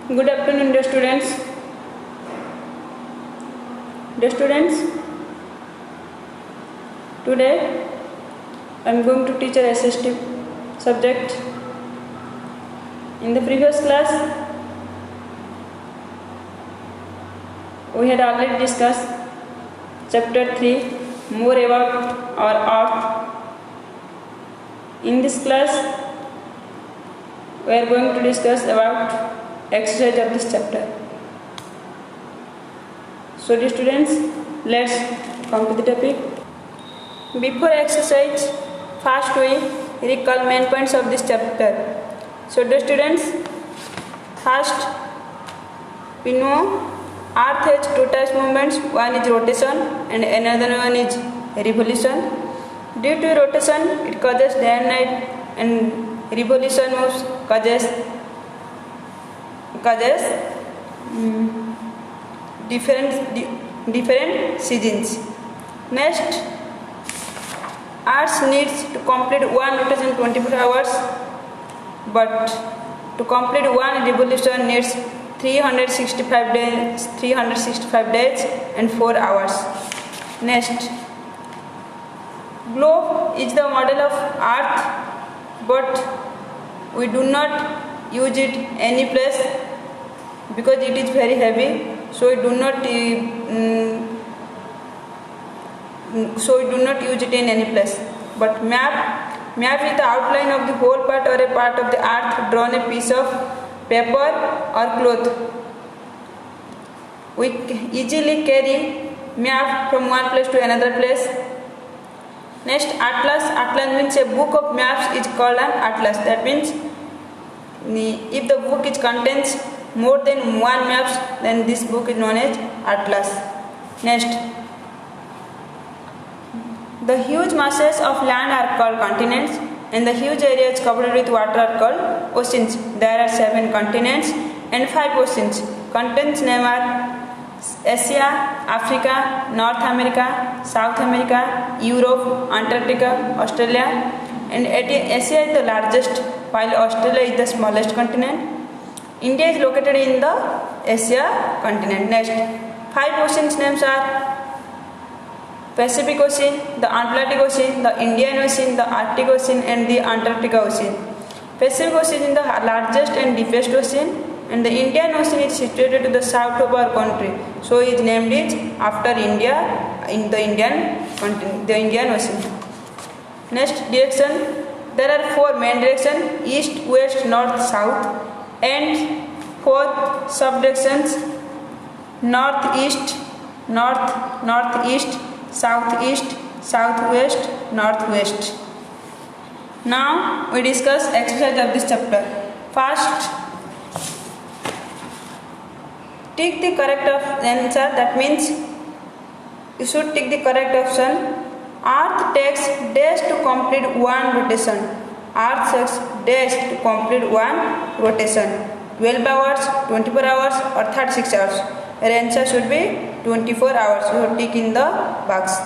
Good afternoon, dear students. Dear students, today I am going to teach a SST subject. In the previous class, we had already discussed chapter 3, more about our earth. In this class, we are going to discuss about exercise of this chapter. So dear students, let's come to the topic. Before exercise, first we recall main points of this chapter. So dear students, first we know Earth has two types of movements. One is rotation and another one is revolution. Due to rotation, it causes day and night, and revolution moves causes different seasons. Next, Earth needs to complete one rotation in 24 hours, but to complete one revolution needs 365 days and 4 hours. Next, globe is the model of Earth, but we do not use it any place because it is very heavy. So we do not use it in any place. But map is the outline of the whole part or a part of the earth drawn on a piece of paper or cloth. We easily carry map from one place to another place. Next, atlas means a book of maps is called an atlas. That means if the book contains more than one maps, then this book is known as atlas. Next, the huge masses of land are called continents, and the huge areas covered with water are called oceans. There are 7 continents and 5 oceans. Continents name are Asia, Africa, North America, South America, Europe, Antarctica, Australia. And Asia is the largest, while Australia is the smallest continent. India is located in the Asia continent. Next, 5 oceans names are Pacific Ocean, the Atlantic Ocean, the Indian Ocean, the Arctic Ocean, and the Antarctica Ocean. Pacific Ocean is the largest and deepest ocean, and the Indian Ocean is situated to the south of our country. So it is named after India in the Indian continent, the Indian Ocean. Next, direction. There are 4 main directions: east, west, north, south, and 4 subdirections: northeast, northeast, southeast, southwest, northwest. Now we discuss exercise of this chapter. First, tick the correct answer. That means you should tick the correct option. Earth takes days to complete one rotation. Earth takes days to complete one rotation. 12 hours, 24 hours, or 36 hours. Your answer should be 24 hours. You tick in the box.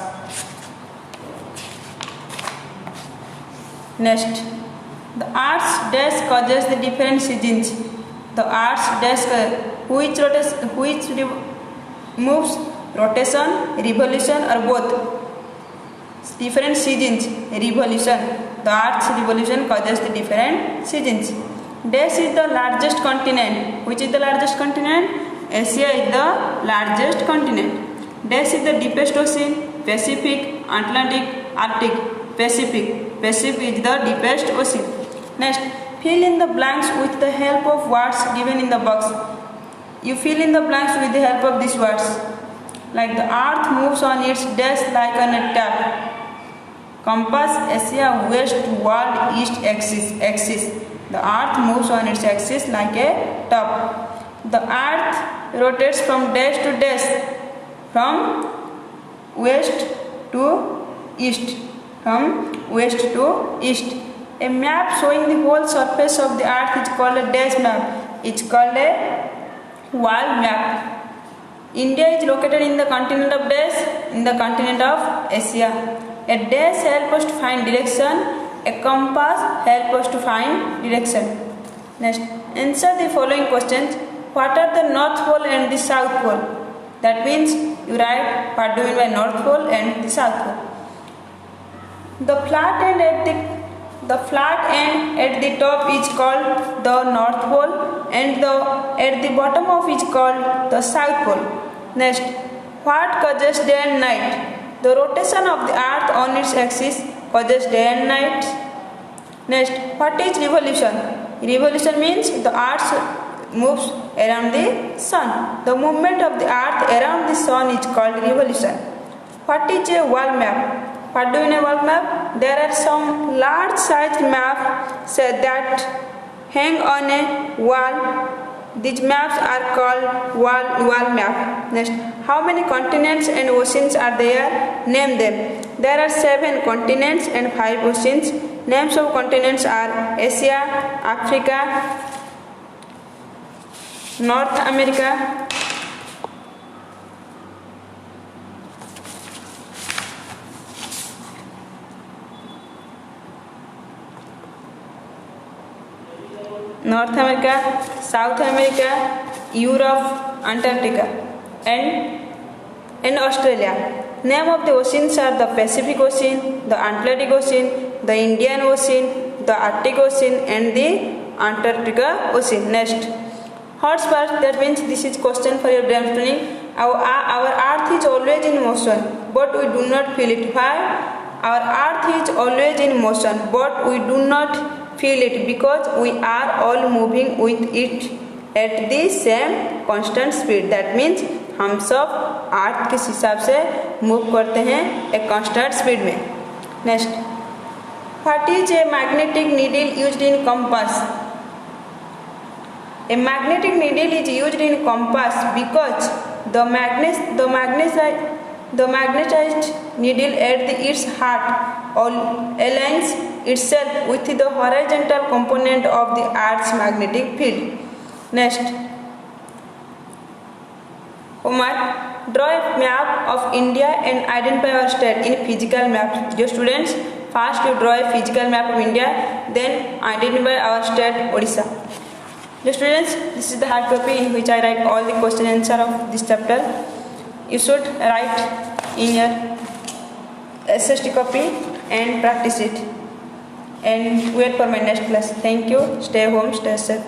Next, the Earth's days causes the different seasons. The Earth's days which moves rotation, revolution, or both. Different seasons, revolution. The Earth's revolution causes the different seasons. Days is the largest continent. Which is the largest continent? Asia is the largest continent. Days is the deepest ocean. Pacific, Atlantic, Arctic. Pacific is the deepest ocean. Next, fill in the blanks with the help of words given in the box. You fill in the blanks with the help of these words. Like the earth moves on its days like on a tap. Compass, Asia, west, world, east, axis. The earth moves on its axis like a top. The earth rotates from days to days, from west to east. A map showing the whole surface of the earth is called a days map. It's called a world map. India is located in the continent of days, in the continent of Asia. A days help us to find direction. A compass help us to find direction. Next, answer the following questions. what are the North Pole and the South Pole? That means you write what do you mean by North Pole and the South Pole. The flat end at the top is called the North Pole and at the bottom of is called the South Pole. Next, what causes day and night? The rotation of the earth on its axis causes day and night. Next, what is revolution? Revolution means the earth moves around the sun. The movement of the earth around the sun is called revolution. What is a wall map? What do you know wall map? There are some large sized maps that hang on a wall. These maps are called wall map. Next, how many continents and oceans are there? Name them. There are 7 continents and 5 oceans. Names of continents are Asia, Africa, North America, South America, Europe, Antarctica, and Australia. Name of the oceans are the Pacific Ocean, the Atlantic Ocean, the Indian Ocean, the Arctic Ocean, and the Antarctica Ocean. Next, hot sparks. That means this is question for your brainstorming. Our earth is always in motion, but we do not feel it. Why? Our earth is always in motion, but we do not feel it because we are all moving with it at the same constant speed. That means हम सब अर्थ के हिसाब से move करते हैं एक constant speed में. Next, what is a magnetic needle used in compass? A magnetic needle is used in compass because the magnetized needle at its heart aligns itself with the horizontal component of the Earth's magnetic field. Next, Omar, draw a map of India and identify our state in physical maps. Dear students, first you draw a physical map of India, then identify our state Odisha. Dear students, this is the hard copy in which I write all the question answer of this chapter. You should write in your SST copy and practice it. And wait for my next class. Thank you. Stay home, stay safe.